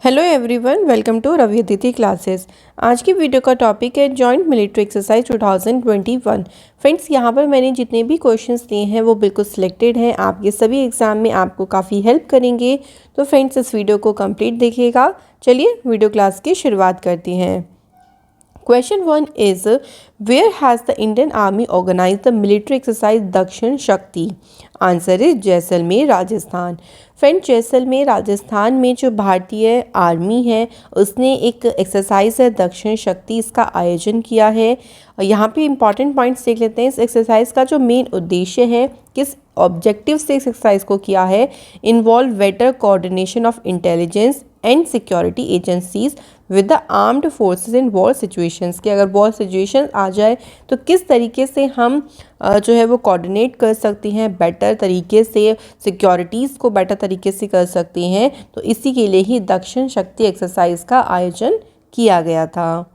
Hello everyone, welcome to Ravi Aditi classes. आज की video का टॉपिक है जॉइंट मिलिट्री एक्सरसाइज 2021। फ्रेंड्स, यहाँ पर मैंने जितने भी क्वेश्चंस दिए हैं वो बिल्कुल सिलेक्टेड हैं, आपके सभी एग्जाम में आपको काफ़ी हेल्प करेंगे। तो फ्रेंड्स, इस वीडियो को कंप्लीट देखिएगा। चलिए वीडियो क्लास की शुरुआत करते हैं। Question 1 is where has the Indian Army organized the military exercise Dakshin Shakti? Answer is Jaisalmer Rajasthan. Friend, Jaisalmer Rajasthan में जो भारतीय आर्मी है उसने एक एक्सरसाइज है दक्षिण शक्ति, इसका आयोजन किया है। यहाँ पे इंपॉर्टेंट पॉइंट्स देख लेते हैं। इस एक्सरसाइज का जो मेन उद्देश्य है, किस ऑब्जेक्टिव से इस एक्सरसाइज को किया है, involve better coordination of intelligence and security agencies with the armed forces in war situations. कि अगर वॉर सिचुएशन आ जाए तो किस तरीके से हम जो है वो कोऑर्डिनेट कर सकते हैं, बेटर तरीके से सिक्योरिटीज़ को बेटर तरीके से कर सकते हैं। तो इसी के लिए ही दक्षिण शक्ति एक्सरसाइज का आयोजन किया गया था।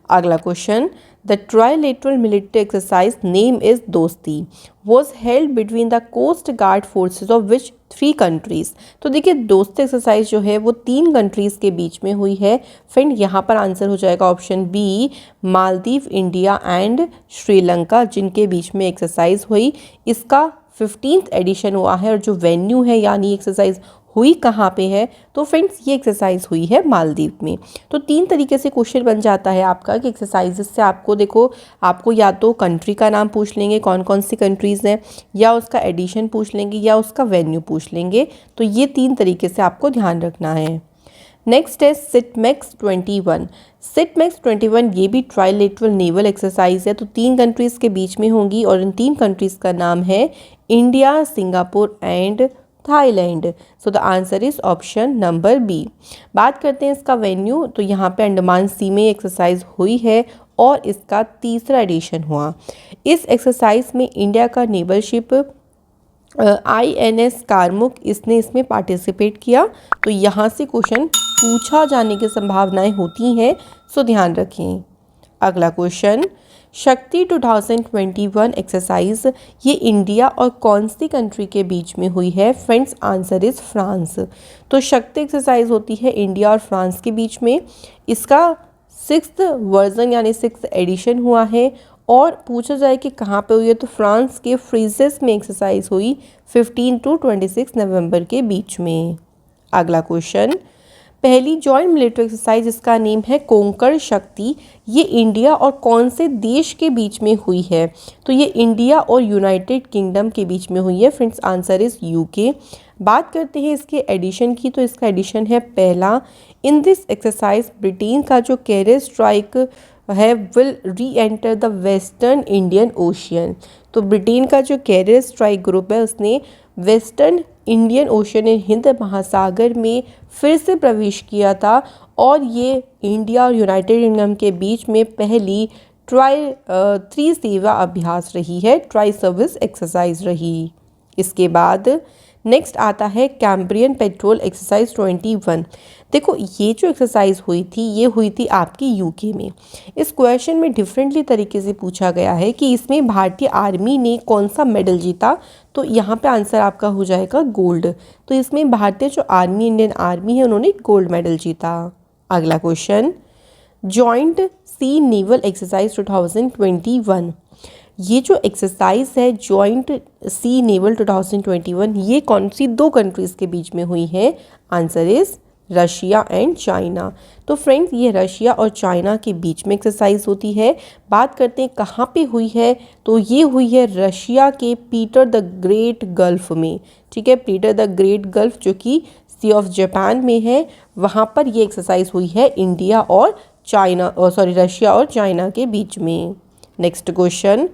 अगला question, the trilateral military exercise name is Dosti was held between the coast guard forces of which 3 countries. तो देखिए, दोस्ती एक्सरसाइज जो है वो 3 कंट्रीज़ के बीच में हुई है। फ्रेंड, यहाँ पर आंसर हो जाएगा option B, Maldives, India and Sri Lanka, जिनके बीच में एक्सरसाइज हुई। इसका 15th एडिशन हुआ है और जो वेन्यू है यानी एक्सरसाइज हुई कहाँ पे है, तो फ्रेंड्स ये एक्सरसाइज हुई है मालदीव में। तो 3 तरीके से क्वेश्चन बन जाता है आपका कि एक्सरसाइजेस से आपको देखो, आपको या तो कंट्री का नाम पूछ लेंगे कौन कौन सी कंट्रीज़ हैं, या उसका एडिशन पूछ लेंगे, या उसका वेन्यू पूछ लेंगे। तो ये 3 तरीके से आपको ध्यान रखना है। नेक्स्ट है सिटमैक्स 21। सिटमैक्स 21 ये भी ट्राइलेटरल नेवल एक्सरसाइज है। तो 3 कंट्रीज़ के बीच में होंगी और इन 3 कंट्रीज़ का नाम है India, Singapore and Thailand. So the answer is option number B. बात करते हैं इसका वेन्यू, तो यहाँ पे अंडमान सी में एक्सरसाइज हुई है और इसका 3रा एडिशन हुआ। इस एक्सरसाइज में इंडिया का नेवल शिप INS कारमुक इसने इसमें पार्टिसिपेट किया। तो यहाँ से क्वेश्चन पूछा जाने की संभावनाएं होती हैं, सो ध्यान रखें। अगला क्वेश्चन, शक्ति 2021 एक्सरसाइज ये इंडिया और कौन सी कंट्री के बीच में हुई है? Friends, answer is France. तो शक्ति एक्सरसाइज होती है इंडिया और फ्रांस के बीच में। इसका 6th वर्जन यानी 6th एडिशन हुआ है। और पूछा जाए कि कहाँ पे हुई है, तो फ्रांस के फ्रीजेस में एक्सरसाइज हुई 15 to 26 नवंबर के बीच में। अगला क्वेश्चन, पहली जॉइंट मिलिट्री एक्सरसाइज इसका नेम है कोंकण शक्ति, ये इंडिया और कौन से देश के बीच में हुई है? तो ये इंडिया और यूनाइटेड किंगडम के बीच में हुई है। Friends, answer is UK। बात करते हैं इसके एडिशन की, तो इसका एडिशन है पहला। इन दिस एक्सरसाइज ब्रिटेन का जो कैरियर स्ट्राइक है विल री enter the western Indian ocean. तो ब्रिटेन का जो कैरियर स्ट्राइक ग्रुप है उसने वेस्टर्न इंडियन ओशियन हिंद महासागर में फिर से प्रवेश किया था और ये इंडिया और यूनाइटेड किंगडम के बीच में पहली त्रिसेवा अभ्यास रही है, ट्राई सर्विस एक्सरसाइज रही। इसके बाद नेक्स्ट आता है कैम्ब्रियन पेट्रोल एक्सरसाइज 21। देखो, ये जो एक्सरसाइज हुई थी ये हुई थी आपकी UK में। इस क्वेश्चन में डिफरेंटली तरीके से पूछा गया है कि इसमें भारतीय आर्मी ने कौन सा मेडल जीता। तो यहाँ पे आंसर आपका हो जाएगा गोल्ड। तो इसमें भारतीय जो आर्मी, इंडियन आर्मी है, उन्होंने गोल्ड मेडल जीता। अगला क्वेश्चन, जॉइंट सी नेवल एक्सरसाइज 2021। ये जो एक्सरसाइज है जॉइंट सी नेवल 2021, ये कौन सी 2 कंट्रीज़ के बीच में हुई है? Answer is Russia and China. तो फ्रेंड्स, ये रशिया और चाइना के बीच में एक्सरसाइज होती है। बात करते हैं कहाँ पे हुई है, तो ये हुई है रशिया के पीटर द ग्रेट गल्फ में। ठीक है, पीटर द ग्रेट गल्फ जो कि सी ऑफ जापान में है, वहाँ पर ये एक्सरसाइज हुई है इंडिया और चाइना, रशिया और चाइना के बीच में। नेक्स्ट क्वेश्चन,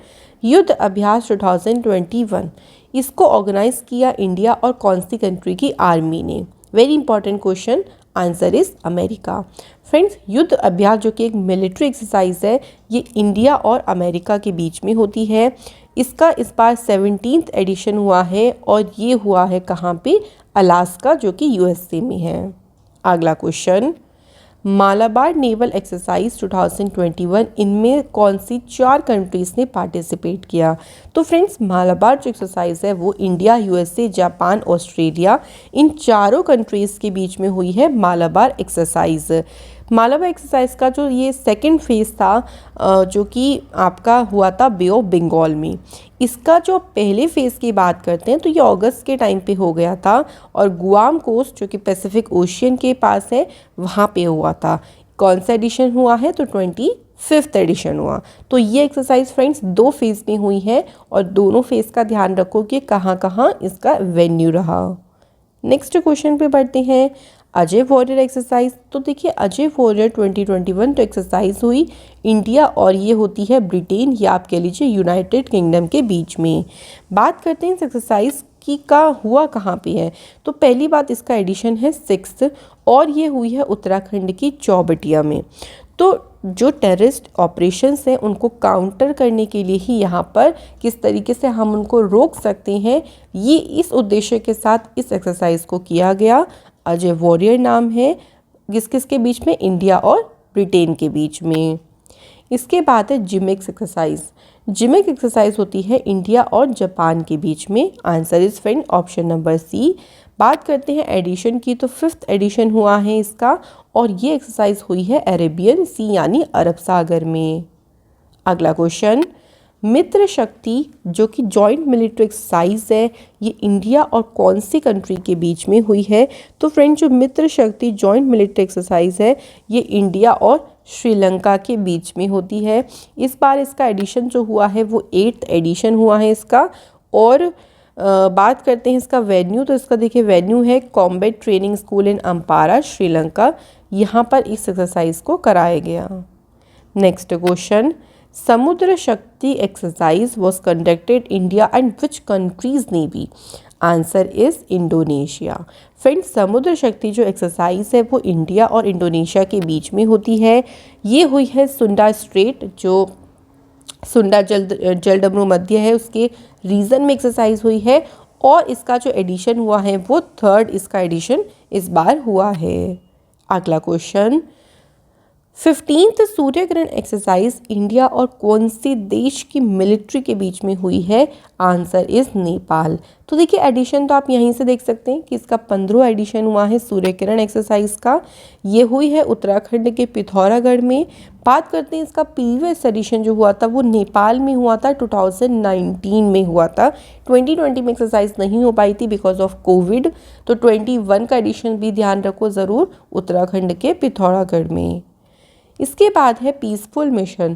युद्ध अभ्यास 2021 इसको ऑर्गेनाइज किया इंडिया और कौन सी कंट्री की आर्मी ने? Very important question, answer is America. Friends, युद्ध अभ्यास जो कि एक मिलिट्री एक्सरसाइज है, ये इंडिया और अमेरिका के बीच में होती है। इसका इस बार 17th एडिशन हुआ है और ये हुआ है कहाँ पे? अलास्का, जो कि USA में है। अगला क्वेश्चन, मालाबार नेवल एक्सरसाइज 2021, इनमें कौन सी 4 कंट्रीज़ ने पार्टिसिपेट किया? तो फ्रेंड्स, मालाबार जो एक्सरसाइज है वो इंडिया, यूएसए, जापान, ऑस्ट्रेलिया, इन चारों कंट्रीज़ के बीच में हुई है मालाबार एक्सरसाइज। मालाबार एक्सरसाइज का जो ये सेकंड फेज़ था जो कि आपका हुआ था बे ऑफ बंगाल में। इसका जो पहले फेज़ की बात करते हैं तो ये अगस्त के टाइम पे हो गया था और गुआम कोस्ट जो कि पैसिफिक ओशियन के पास है वहाँ पे हुआ था। कौन सा एडिशन हुआ है? तो 25th एडिशन हुआ। तो ये एक्सरसाइज फ्रेंड्स 2 फेज़ में हुई है और दोनों फेज़ का ध्यान रखो कि कहाँ कहाँ इसका वेन्यू रहा। नेक्स्ट क्वेश्चन पे बढ़ते हैं। Ajay warrior exercise. तो देखिए, अजय वॉरियर 2021 तो एक्सरसाइज हुई इंडिया और ये होती है ब्रिटेन या आप कह लीजिए यूनाइटेड किंगडम के बीच में। बात करते हैं इस एक्सरसाइज की का हुआ कहाँ पे है। तो पहली बात, इसका एडिशन है 6th और ये हुई है उत्तराखंड की चौबटिया में। तो जो टेररिस्ट ऑपरेशंस हैं उनको काउंटर करने के लिए ही यहाँ पर किस तरीके से हम उनको रोक सकते हैं, ये इस उद्देश्य के साथ इस एक्सरसाइज को किया गया। अजय वॉरियर नाम है, किस किस के बीच में? इंडिया और ब्रिटेन के बीच में। इसके बाद है जिमेक्स एक्सरसाइज। जिमेक्स एक्सरसाइज होती है इंडिया और जापान के बीच में। Answer is friend option number C. बात करते हैं एडिशन की, तो 5th एडिशन हुआ है इसका और ये एक्सरसाइज हुई है अरेबियन सी यानी अरब सागर में। अगला क्वेश्चन, मित्र शक्ति जो कि जॉइंट मिलिट्री एक्सरसाइज है ये इंडिया और कौन सी कंट्री के बीच में हुई है? तो फ्रेंड, जो मित्र शक्ति जॉइंट मिलिट्री एक्सरसाइज है ये इंडिया और श्रीलंका के बीच में होती है। इस बार इसका एडिशन जो हुआ है वो 8th एडिशन हुआ है इसका। और बात करते हैं इसका वेन्यू, तो इसका देखिए वेन्यू है कॉम्बैट ट्रेनिंग स्कूल इन अम्पारा, श्रीलंका। यहाँ पर इस एक्सरसाइज को कराया गया। नेक्स्ट क्वेश्चन, समुद्र शक्ति exercise was conducted India and which countries navy? Answer is Indonesia. Friends, समुद्र शक्ति जो एक्सरसाइज है वो इंडिया और इंडोनेशिया के बीच में होती है। ये हुई है सुंडा स्ट्रेट, जो सुंडा जलडमरू मध्य है उसके रीजन में एक्सरसाइज हुई है और इसका जो एडिशन हुआ है वो 3rd इसका एडिशन इस बार हुआ है। अगला क्वेश्चन, 15th सूर्य ग्रहण एक्सरसाइज इंडिया और कौन सी देश की मिलिट्री के बीच में हुई है? Answer is Nepal. तो देखिए एडिशन तो आप यहीं से देख सकते हैं कि इसका 15वां एडिशन हुआ है सूर्य किरण एक्सरसाइज का। ये हुई है उत्तराखंड के पिथौरागढ़ में। बात करते हैं इसका प्रीवियस एडिशन जो हुआ था वो नेपाल में हुआ था, 2019 में हुआ था। 2020 में एक्सरसाइज नहीं हो पाई थी बिकॉज ऑफ कोविड। तो 21 का एडिशन भी ध्यान रखो ज़रूर, उत्तराखंड के पिथौरागढ़ में। इसके बाद है पीसफुल मिशन।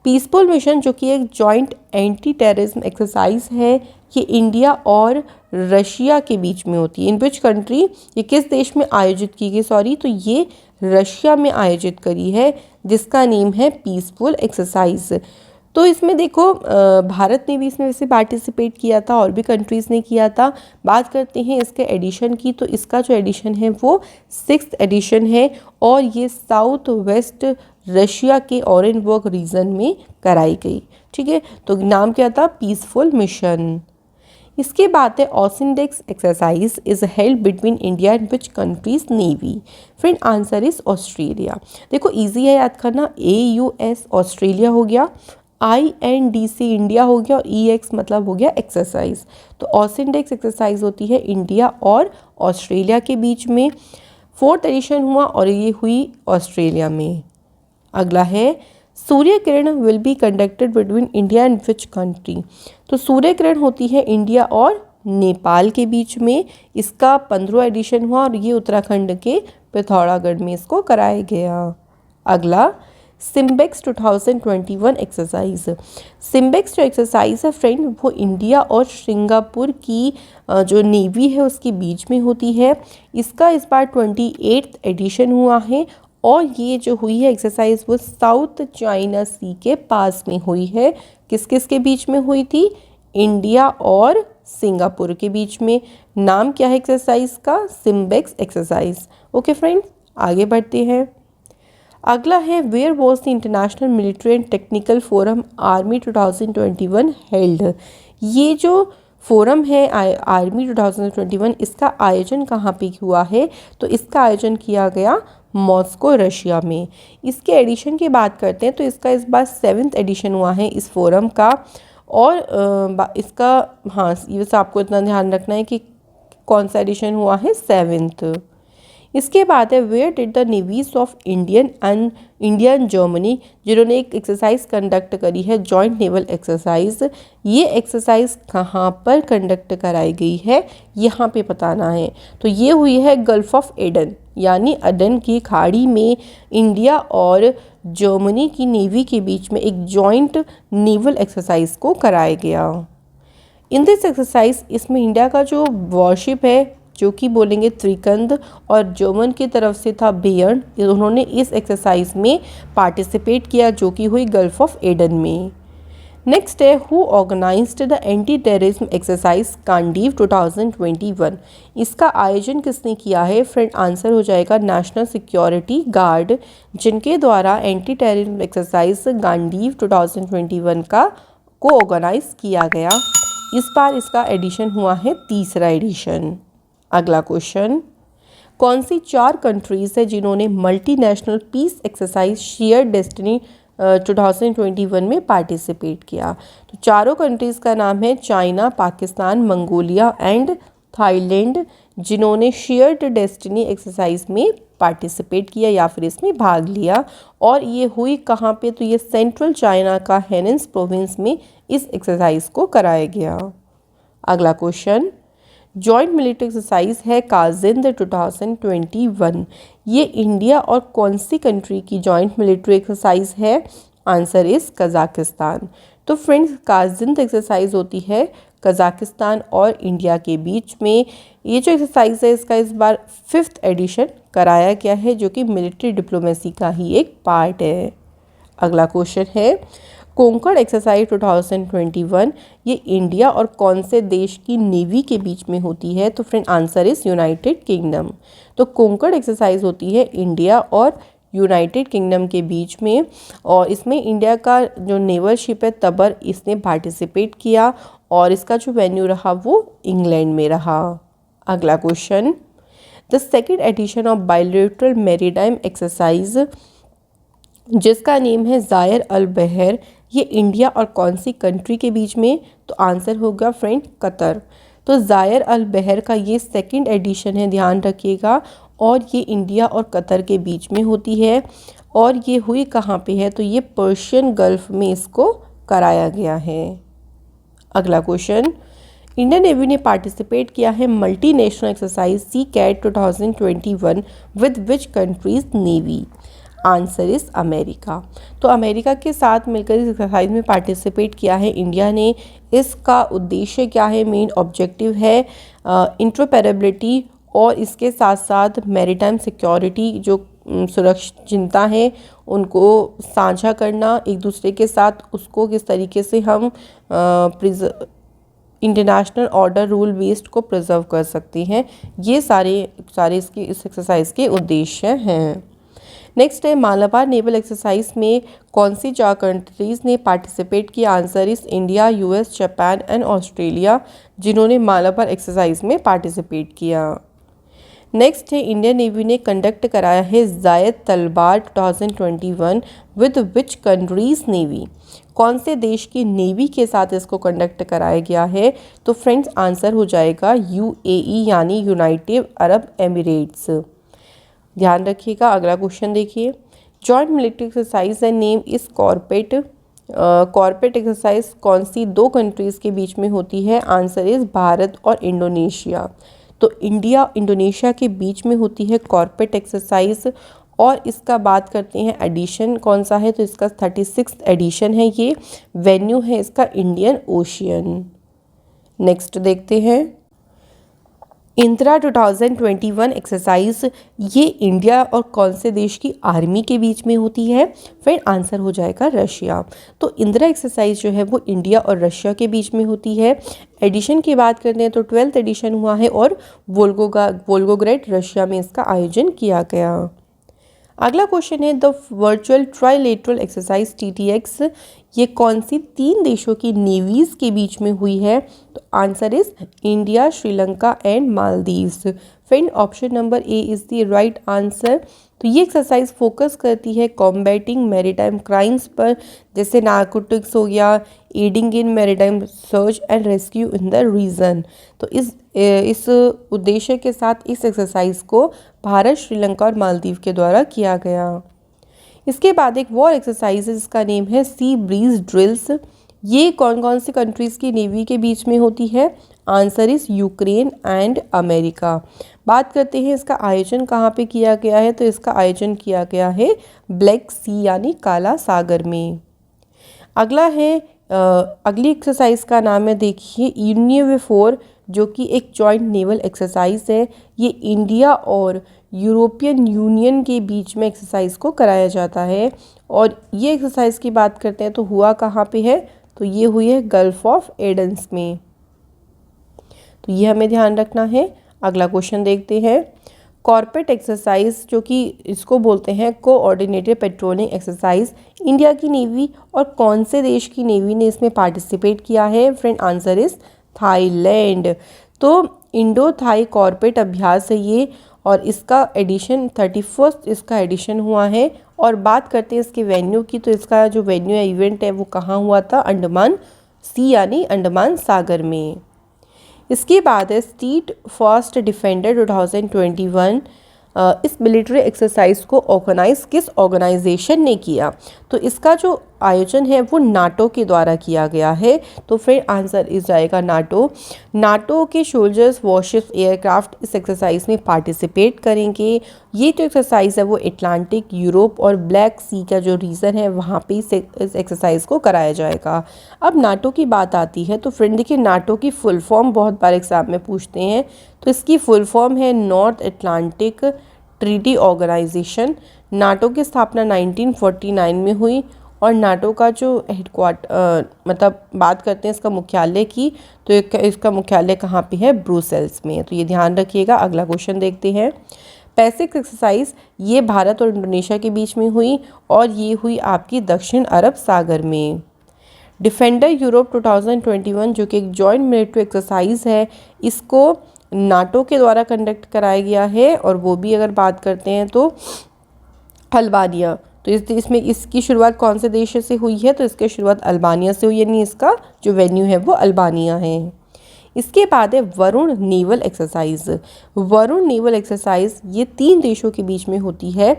पीसफुल मिशन जो कि एक जॉइंट एंटी टेररिज्म एक्सरसाइज है, ये इंडिया और रशिया के बीच में होती है। इन विच कंट्री, ये किस देश में आयोजित की गई? तो ये रशिया में आयोजित करी है जिसका नेम है पीसफुल एक्सरसाइज। तो इसमें देखो भारत ने भी इसमें वैसे पार्टिसिपेट किया था और भी कंट्रीज़ ने किया था। बात करते हैं इसके एडिशन की, तो इसका जो एडिशन है वो 6th एडिशन है और ये साउथ वेस्ट रशिया के ऑरेनबर्ग रीजन में कराई गई। ठीक है, तो नाम क्या था? Peaceful mission. इसके बाद है AUSINDEX exercise is held between India and which countries navy? Friend, answer is Australia. देखो इजी है याद करना, AUS ऑस्ट्रेलिया हो गया, INDC इंडिया हो गया और EX मतलब हो गया एक्सरसाइज। तो ऑसिंडेक्स एक्सरसाइज होती है इंडिया और ऑस्ट्रेलिया के बीच में। 4th एडिशन हुआ और ये हुई ऑस्ट्रेलिया में। अगला है Surya Kiran will be conducted between India and which country? तो सूर्य किरण होती है इंडिया और नेपाल के बीच में। इसका 15वां एडिशन हुआ और ये उत्तराखंड के पिथौरागढ़ में इसको कराया गया। अगला सिम्बेक्स 2021 एक्सरसाइज। सिम्बेक्स जो एक्सरसाइज है फ्रेंड वो इंडिया और सिंगापुर की जो नेवी है उसके बीच में होती है। इसका इस बार 28th एडिशन हुआ है और ये जो हुई है एक्सरसाइज वो साउथ चाइना सी के पास में हुई है। किस किस के बीच में हुई थी? इंडिया और सिंगापुर के बीच में। नाम क्या है एक्सरसाइज का? SIMBEX exercise. ओके फ्रेंड्स, आगे बढ़ते हैं। अगला है where was the international military and technical forum army 2021 held? ये जो फोरम है आर्मी 2021, इसका आयोजन कहाँ पे हुआ है? तो इसका आयोजन किया गया मॉस्को रशिया में। इसके एडिशन की बात करते हैं तो इसका इस बार 7th एडिशन हुआ है इस फोरम का। और इसका हाँ ये आपको इतना ध्यान रखना है कि कौन सा एडिशन हुआ है, 7th। इसके बाद है where did the navies of Indian Germany, जिन्होंने एक एक्सरसाइज कंडक्ट करी है, जॉइंट नेवल एक्सरसाइज। ये एक्सरसाइज कहाँ पर कंडक्ट कराई गई है, यहाँ पे बताना है। तो ये हुई है गल्फ ऑफ एडन, यानी अदन की खाड़ी में इंडिया और जर्मनी की नेवी के बीच में एक जॉइंट नेवल एक्सरसाइज को कराया गया। इन दिस एक्सरसाइज, इसमें इंडिया का जो वॉरशिप है जो कि बोलेंगे त्रिकंद, और जर्मन की तरफ से था बेयर्न, उन्होंने इस एक्सरसाइज में पार्टिसिपेट किया जो कि हुई गल्फ ऑफ एडन में। नेक्स्ट है who organised the anti terrorism exercise कांडीव 2021, इसका आयोजन किसने किया है? फ्रेंड आंसर हो जाएगा नेशनल सिक्योरिटी गार्ड, जिनके द्वारा एंटी टेररिज्म एक्सरसाइज गांडीव 2021 को ऑर्गेनाइज किया गया। इस बार इसका एडिशन हुआ है 3रा एडिशन। अगला क्वेश्चन, कौन सी 4 कंट्रीज़ है जिन्होंने multinational peace exercise share destiny 2021 में पार्टिसिपेट किया? तो चारों कंट्रीज़ का नाम है China, Pakistan, Mongolia and Thailand, जिन्होंने शेयर्ड डेस्टिनी एक्सरसाइज में पार्टिसिपेट किया या फिर इसमें भाग लिया। और ये हुई कहाँ पे? तो ये सेंट्रल चाइना का हेनेंस प्रोविंस में इस एक्सरसाइज को कराया गया। अगला क्वेश्चन, जॉइंट मिलिट्री एक्सरसाइज है काजिंद 2021, ये इंडिया और कौन सी कंट्री की जॉइंट मिलिट्री एक्सरसाइज है? Answer is Kazakhstan. तो फ्रेंड्स काजिंद एक्सरसाइज होती है कजाकिस्तान और इंडिया के बीच में। ये जो एक्सरसाइज है इसका इस बार 5th एडिशन कराया गया है, जो कि मिलिट्री डिप्लोमेसी का ही एक पार्ट है। अगला क्वेश्चन है कोंकण एक्सरसाइज 2021, ये इंडिया और कौन से देश की नेवी के बीच में होती है? तो friend answer is United kingdom. तो कोंकण एक्सरसाइज होती है इंडिया और यूनाइटेड किंगडम के बीच में, और इसमें इंडिया का जो नेवल शिप है तबर, इसने पार्टिसिपेट किया और इसका जो वेन्यू रहा वो इंग्लैंड में रहा। अगला question, the 2nd edition of bilateral maritime exercise, जिसका नेम है ज़ायर अल बहर, ये इंडिया और कौन सी कंट्री के बीच में? तो आंसर होगा फ्रेंड कतर। तो ज़ायर अल बहर का ये 2nd एडिशन है, ध्यान रखिएगा, और ये इंडिया और कतर के बीच में होती है। और ये हुई कहाँ पे है? तो ये पर्शियन गल्फ में इसको कराया गया है। अगला क्वेश्चन, इंडियन नेवी ने पार्टिसिपेट किया है multi national exercise SEACAT 2021 with which countries navy? Answer is America. तो अमेरिका के साथ मिलकर इस एक्सरसाइज में पार्टिसिपेट किया है इंडिया ने। इसका उद्देश्य क्या है? मेन ऑब्जेक्टिव है इंटरऑपरेबिलिटी और इसके साथ साथ मैरीटाइम सिक्योरिटी, जो सुरक्षा चिंता है उनको साझा करना एक दूसरे के साथ, उसको किस तरीके से हम इंटरनेशनल ऑर्डर रूल बेस्ड को प्रिजर्व कर सकते हैं, ये सारे इसके इस एक्सरसाइज के उद्देश्य हैं। नेक्स्ट है मालाबार नेवल एक्सरसाइज में कौन सी 4 कंट्रीज़ ने पार्टिसिपेट किया? Answer is India, US, Japan and Australia, जिन्होंने मालाबार एक्सरसाइज में पार्टिसिपेट किया। नेक्स्ट है इंडियन नेवी ने कंडक्ट कराया है जायद तलवार 2021 विद विच कंट्रीज नेवी? कौन से देश की नेवी के साथ इसको कंडक्ट कराया गया है? तो फ्रेंड्स आंसर हो जाएगा यूएई, यानी यूनाइटेड अरब एमिरेट्स। ध्यान रखिएगा। अगला क्वेश्चन देखिए, joint military exercise and name इस कॉर्पोरेट एक्सरसाइज कौन सी 2 कंट्रीज़ के बीच में होती है? आंसर इज भारत और इंडोनेशिया। तो इंडिया इंडोनेशिया के बीच में होती है कॉर्पोरेट एक्सरसाइज, और इसका बात करते हैं एडिशन कौन सा है? तो इसका 36th एडिशन है ये। वेन्यू है इसका इंडियन ओशियन। नेक्स्ट देखते हैं इंदिरा 2021 एक्सरसाइज, ये इंडिया और कौन से देश की आर्मी के बीच में होती है? फिर आंसर हो जाएगा रशिया। तो इंदिरा एक्सरसाइज जो है वो इंडिया और रशिया के बीच में होती है। एडिशन की बात करते हैं तो 12th एडिशन हुआ है और वोल्गोग्रेड रशिया में इसका आयोजन किया गया। अगला क्वेश्चन है the virtual trilateral exercise TTX, ये कौन सी 3 देशों की नेवीज़ के बीच में हुई है? तो answer is India, Sri Lanka and Maldives. Friend, option number A is the right answer. तो ये एक्सरसाइज फोकस करती है कॉम्बैटिंग मैरीटाइम क्राइम्स पर, जैसे नार्कोटिक्स हो गया, aiding in maritime search and rescue in the region. तो इस उद्देश्य के साथ इस एक्सरसाइज को भारत, श्रीलंका और मालदीव के द्वारा किया गया। इसके बाद एक वॉर एक्सरसाइज है जिसका नेम है सी ब्रीज ड्रिल्स। ये कौन कौन सी कंट्रीज़ की नेवी के बीच में होती है? Answer is Ukraine and America. बात करते हैं इसका आयोजन कहाँ पे किया गया है? तो इसका आयोजन किया गया है ब्लैक सी यानी काला सागर में। अगला है अगली एक्सरसाइज का नाम है, देखिए, यूनिवेफोर, जो कि एक जॉइंट नेवल एक्सरसाइज है। ये इंडिया और यूरोपियन यूनियन के बीच में एक्सरसाइज को कराया जाता है। और ये एक्सरसाइज की बात करते हैं तो हुआ कहाँ पे है? तो ये हुई है गल्फ ऑफ एडेंस में। तो ये हमें ध्यान रखना है। अगला क्वेश्चन देखते हैं। कॉर्पेट एक्सरसाइज, जो कि इसको बोलते हैं कोऑर्डिनेटेड पेट्रोलिंग एक्सरसाइज, इंडिया की नेवी और कौन से देश की नेवी ने इसमें पार्टिसिपेट किया है? Friend, answer is Thailand. तो इंडो थाई कॉर्पेट अभ्यास है ये, और इसका एडिशन 31 इसका एडिशन हुआ है। और बात करते हैं इसके वेन्यू की, तो इसका जो वेन्यू है, इवेंट है, वो कहाँ हुआ था? अंडमान सी यानी अंडमान सागर में। इसके बाद है स्ट्रीट फास्ट डिफेंडर 2021। इस मिलिट्री एक्सरसाइज को ऑर्गेनाइज किस ऑर्गेनाइजेशन ने किया? तो इसका जो आयोजन है वो नाटो के द्वारा किया गया है। तो फिर आंसर इस जाएगा नाटो। नाटो के सोल्जर्स, वॉरशिप्स, एयरक्राफ्ट इस एक्सरसाइज में पार्टिसिपेट करेंगे। ये जो एक्सरसाइज है वो अटलांटिक, यूरोप और ब्लैक सी का जो रीजन है वहाँ पे इस एक्सरसाइज को कराया जाएगा। अब नाटो की बात आती है तो फ्रेंड देखिए, नाटो की फुल फॉर्म बहुत बार एग्जाम में पूछते हैं। तो इसकी फुल फॉर्म है North Atlantic Treaty Organization. NATO की स्थापना 1949 में हुई। और नाटो का जो हेडक्वार्टर मतलब बात करते हैं इसका मुख्यालय की, तो इसका मुख्यालय कहाँ पे है? ब्रुसेल्स में। तो ये ध्यान रखिएगा। अगला क्वेश्चन देखते हैं। पैसिफिक एक्सरसाइज, ये भारत और इंडोनेशिया के बीच में हुई, और ये हुई आपकी दक्षिण अरब सागर में। डिफेंडर यूरोप 2021, जो कि एक जॉइंट मिलिट्री एक्सरसाइज है, इसको नाटो के द्वारा कंडक्ट कराया गया है। और वो भी अगर बात करते हैं तो अल्बानिया। तो इसमें इसकी शुरुआत कौन से देश से हुई है? तो इसकी शुरुआत अल्बानिया से हुई, यानी इसका जो वेन्यू है वो अल्बानिया है। इसके बाद है Varun naval exercise. Varun naval exercise ये 3 देशों के बीच में होती है।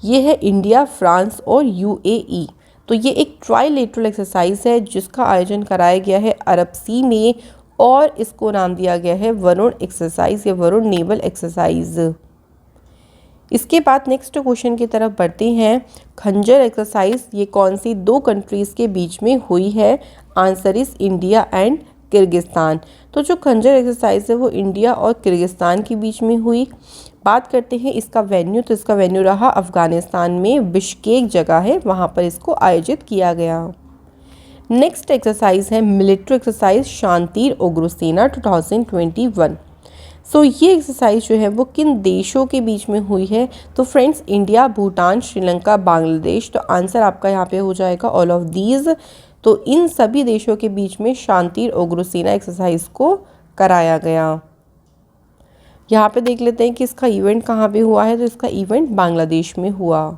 ये है इंडिया, फ्रांस और यूएई। तो ये एक ट्राइलेटरल एक्सरसाइज है जिसका आयोजन कराया गया है अरब सी में, और इसको नाम दिया गया है वरुण एक्सरसाइज या वरुण नेवल एक्सरसाइज। इसके बाद नेक्स्ट क्वेश्चन की तरफ बढ़ते हैं। खंजर एक्सरसाइज ये कौन सी 2 कंट्रीज़ के बीच में हुई है? Answer is India and Kyrgyzstan. तो जो खंजर एक्सरसाइज है वो इंडिया और किर्गिस्तान के बीच में हुई। बात करते हैं इसका वेन्यू, तो इसका वेन्यू रहा अफगानिस्तान में, बिश्केक जगह है, वहाँ पर इसको आयोजित किया गया। नेक्स्ट एक्सरसाइज है मिलिट्री एक्सरसाइज शांतिर उग्रसेना 2021। सो ये एक्सरसाइज जो है वो किन देशों के बीच में हुई है? तो फ्रेंड्स, इंडिया, भूटान, श्रीलंका, बांग्लादेश। तो आंसर आपका यहाँ पे हो जाएगा ऑल ऑफ दीज। तो इन सभी देशों के बीच में शांतिर उग्रसेना एक्सरसाइज को कराया गया। यहाँ पे देख लेते हैं कि इसका इवेंट कहाँ पे हुआ है। तो इसका इवेंट बांग्लादेश में हुआ।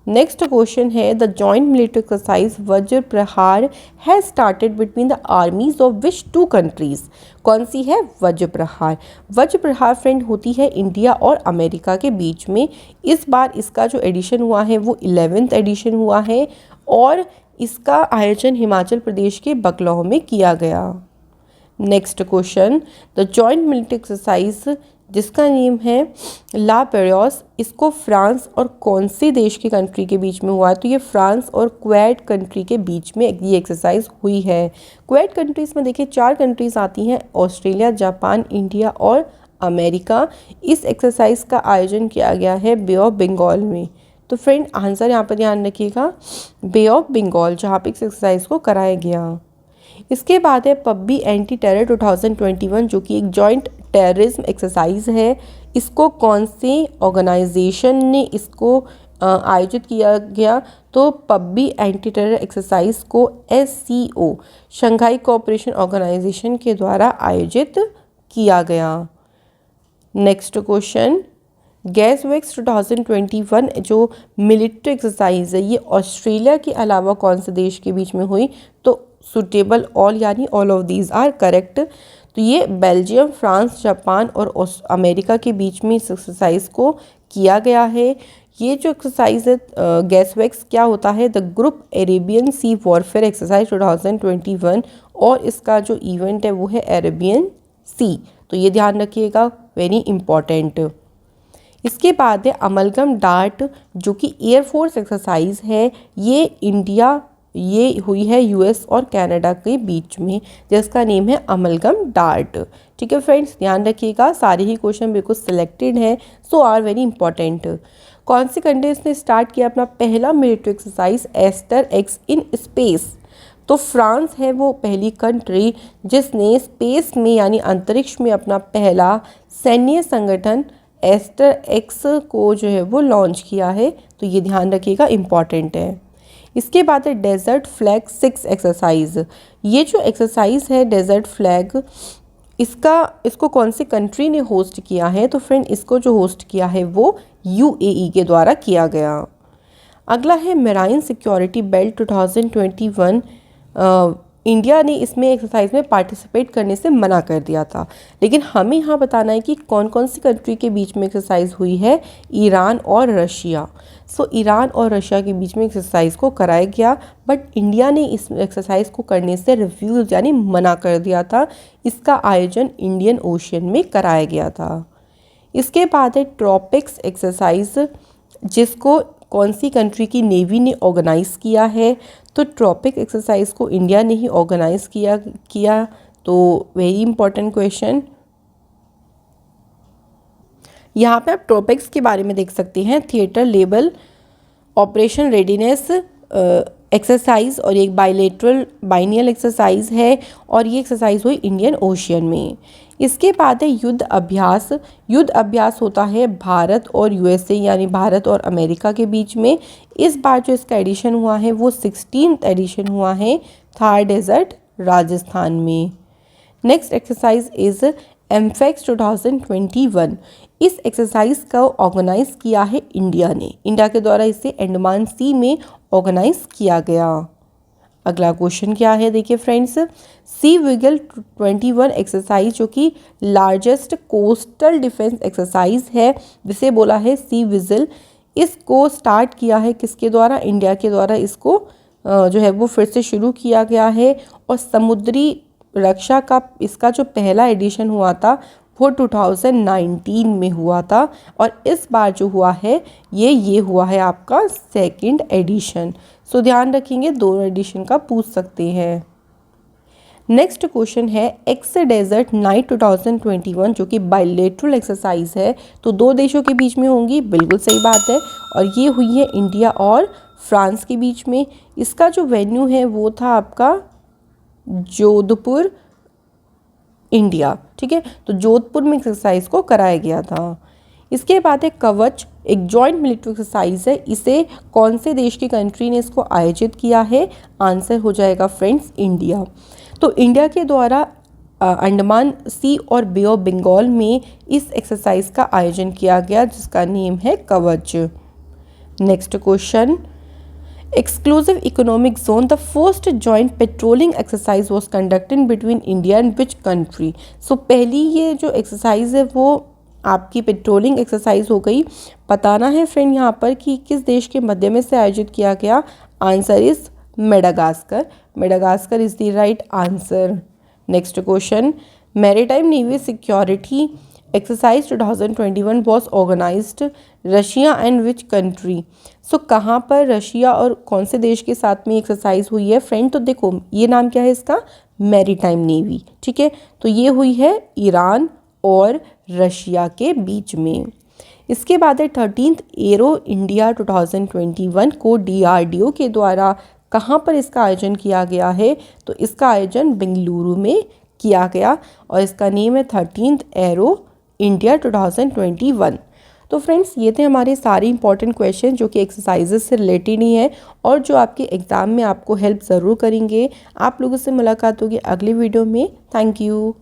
नेक्स्ट क्वेश्चन है द जॉइंट मिलिट्री एक्सरसाइज वज्र प्रहार has started between the armies of which 2 countries? कौन सी है वज्र प्रहार? वज्र प्रहार फ्रेंड होती है इंडिया और अमेरिका के बीच में। इस बार इसका जो एडिशन हुआ है वो 11th एडिशन हुआ है, और इसका आयोजन हिमाचल प्रदेश के बकलौह में किया गया। Next question, the joint military exercise जिसका नेम है ला पेरियोस, इसको फ्रांस और कौन से देश के कंट्री के बीच में हुआ है? तो ये फ्रांस और क्वेड कंट्री के बीच में ये एक्सरसाइज हुई है। क्वेड कंट्रीज़ में देखिए 4 कंट्रीज़ आती हैं, ऑस्ट्रेलिया, जापान, इंडिया और अमेरिका। इस एक्सरसाइज का आयोजन किया गया है बे ऑफ बंगाल में। तो फ्रेंड, आंसर यहाँ पर ध्यान रखिएगा, बे ऑफ बंगाल, जहाँ पे इस एक्सरसाइज को कराया गया। इसके बाद है पब्बी एंटी टेरर 2021, जो कि एक जॉइंट टेररिज्म एक्सरसाइज है। इसको कौन से ऑर्गेनाइजेशन ने इसको आयोजित किया गया, तो पब्बी एंटी टेरर एक्सरसाइज को SCO शंघाई कोऑपरेशन ऑर्गेनाइजेशन के द्वारा आयोजित किया गया। नेक्स्ट क्वेश्चन, गैसवेक्स 2021 जो मिलिट्री एक्सरसाइज है ये ऑस्ट्रेलिया के अलावा कौन से देश के बीच में हुई? तो सुटेबल ऑल यानी all of these are correct. तो ये बेल्जियम, फ्रांस, जापान और अमेरिका के बीच में इस एक्सरसाइज को किया गया है। ये जो एक्सरसाइज है गैसवेक्स क्या होता है? The group Arabian sea warfare exercise 2021 और इसका जो इवेंट है वो है अरेबियन सी। तो ये ध्यान रखिएगा, वेरी इंपॉर्टेंट। इसके बाद है अमलगम डार्ट जो कि एयरफोर्स एक्सरसाइज है। ये हुई है US और कनाडा के बीच में, जिसका नेम है अमलगम डार्ट। ठीक है फ्रेंड्स, ध्यान रखिएगा, सारे ही क्वेश्चन बिल्कुल सिलेक्टेड हैं, सो आर वेरी इंपॉर्टेंट। कौन सी कंट्रीज ने स्टार्ट किया अपना पहला military exercise AsterX in space? तो फ्रांस है वो पहली कंट्री जिसने स्पेस में यानी अंतरिक्ष में अपना पहला सैन्य संगठन एस्टर एक्स को जो है वो लॉन्च किया है। तो ये ध्यान रखिएगा, इम्पॉर्टेंट है। इसके बाद है डेजर्ट फ्लैग 6 एक्सरसाइज। ये जो एक्सरसाइज है डेजर्ट फ्लैग, इसको कौन सी कंट्री ने होस्ट किया है? तो फ्रेंड इसको जो होस्ट किया है वो UAE के द्वारा किया गया। अगला है मेराइन सिक्योरिटी बेल्ट 2021। इंडिया ने इसमें एक्सरसाइज में पार्टिसिपेट करने से मना कर दिया था, लेकिन हमें यहाँ बताना है कि कौन कौन सी कंट्री के बीच में एक्सरसाइज हुई है। ईरान और रशिया। सो ईरान और रशिया के बीच में एक्सरसाइज को कराया गया, बट इंडिया ने इस एक्सरसाइज को करने से रिफ्यूज़ यानी मना कर दिया था। इसका आयोजन इंडियन ओशियन में कराया गया था। इसके बाद है ट्रॉपिक्स एक्सरसाइज, जिसको कौन सी कंट्री की नेवी ने ऑर्गेनाइज़ किया है? तो ट्रॉपिक एक्सरसाइज को इंडिया ने ही ऑर्गेनाइज किया। तो वेरी इंपॉर्टेंट क्वेश्चन। यहाँ पे आप ट्रॉपिक्स के बारे में देख सकते हैं, theatre level operation readiness exercise और एक बाइनियल एक्सरसाइज है, और ये एक्सरसाइज हुई इंडियन ओशियन में। इसके बाद है युद्ध अभ्यास। युद्ध अभ्यास होता है भारत और USA यानी भारत और अमेरिका के बीच में। इस बार जो इसका एडिशन हुआ है वो 16th एडिशन हुआ है थार डेजर्ट राजस्थान में। Next exercise is AMPHEX 2021। इस एक्सरसाइज को ऑर्गेनाइज किया है इंडिया ने। इंडिया के द्वारा इसे अंडमान सी में ऑर्गेनाइज किया गया। अगला क्वेश्चन क्या है, देखिए फ्रेंड्स, सी विजिल 21 एक्सरसाइज जो कि लार्जेस्ट कोस्टल डिफेंस एक्सरसाइज है, जिसे बोला है सी विजिल। इसको स्टार्ट किया है किसके द्वारा? इंडिया के द्वारा इसको जो है वो फिर से शुरू किया गया है। और समुद्री रक्षा का इसका जो पहला एडिशन हुआ था वो 2019 में हुआ था, और इस बार जो हुआ है ये हुआ है आपका सेकंड एडिशन। सो ध्यान रखेंगे, दोनों एडिशन का पूछ सकते हैं। नेक्स्ट क्वेश्चन है एक्स डेजर्ट नाइट 2021 जो कि बायलैटरल एक्सरसाइज है, तो दो देशों के बीच में होंगी, बिल्कुल सही बात है, और ये हुई है इंडिया और फ्रांस के बीच में। इसका जो वेन्यू है वो था आपका जोधपुर, इंडिया। ठीक है, तो जोधपुर में एक्सरसाइज को कराया गया था। इसके बाद है कवच, एक जॉइंट मिलिट्री एक्सरसाइज है। इसे कौन से देश की कंट्री ने इसको आयोजित किया है? आंसर हो जाएगा फ्रेंड्स इंडिया। तो इंडिया के द्वारा अंडमान सी और बे ऑफ बंगाल में इस एक्सरसाइज का आयोजन किया गया, जिसका नेम है Kavach. Next question, exclusive economic zone, the first joint patrolling exercise was conducted between India and which country? So पहली ये जो एक्सरसाइज है वो आपकी पेट्रोलिंग एक्सरसाइज हो गई। बताना है फ्रेंड यहाँ पर कि किस देश के मध्य में से आयोजित किया गया। Answer is Madagascar. Madagascar is the right answer. Next question, maritime navy security exercise 2021 was organized Russia and which country? So कहाँ पर रशिया और कौन से देश के साथ में एक्सरसाइज हुई है फ्रेंड? तो देखो ये नाम क्या है इसका, मैरीटाइम नेवी। ठीक है, तो ये हुई है ईरान और रशिया के बीच में। इसके बाद है 13th एरो इंडिया 2021 को DRDO के द्वारा कहाँ पर इसका आयोजन किया गया है? तो इसका आयोजन बेंगलुरु में किया गया और इसका नेम है 13th एरो इंडिया 2021। तो फ्रेंड्स ये थे हमारे सारे इंपॉर्टेंट क्वेश्चन जो कि एक्सरसाइजेस से रिलेटेड ही है और जो आपके एग्ज़ाम में आपको हेल्प ज़रूर करेंगे। आप लोगों से मुलाकात होगी अगली वीडियो में। Thank you.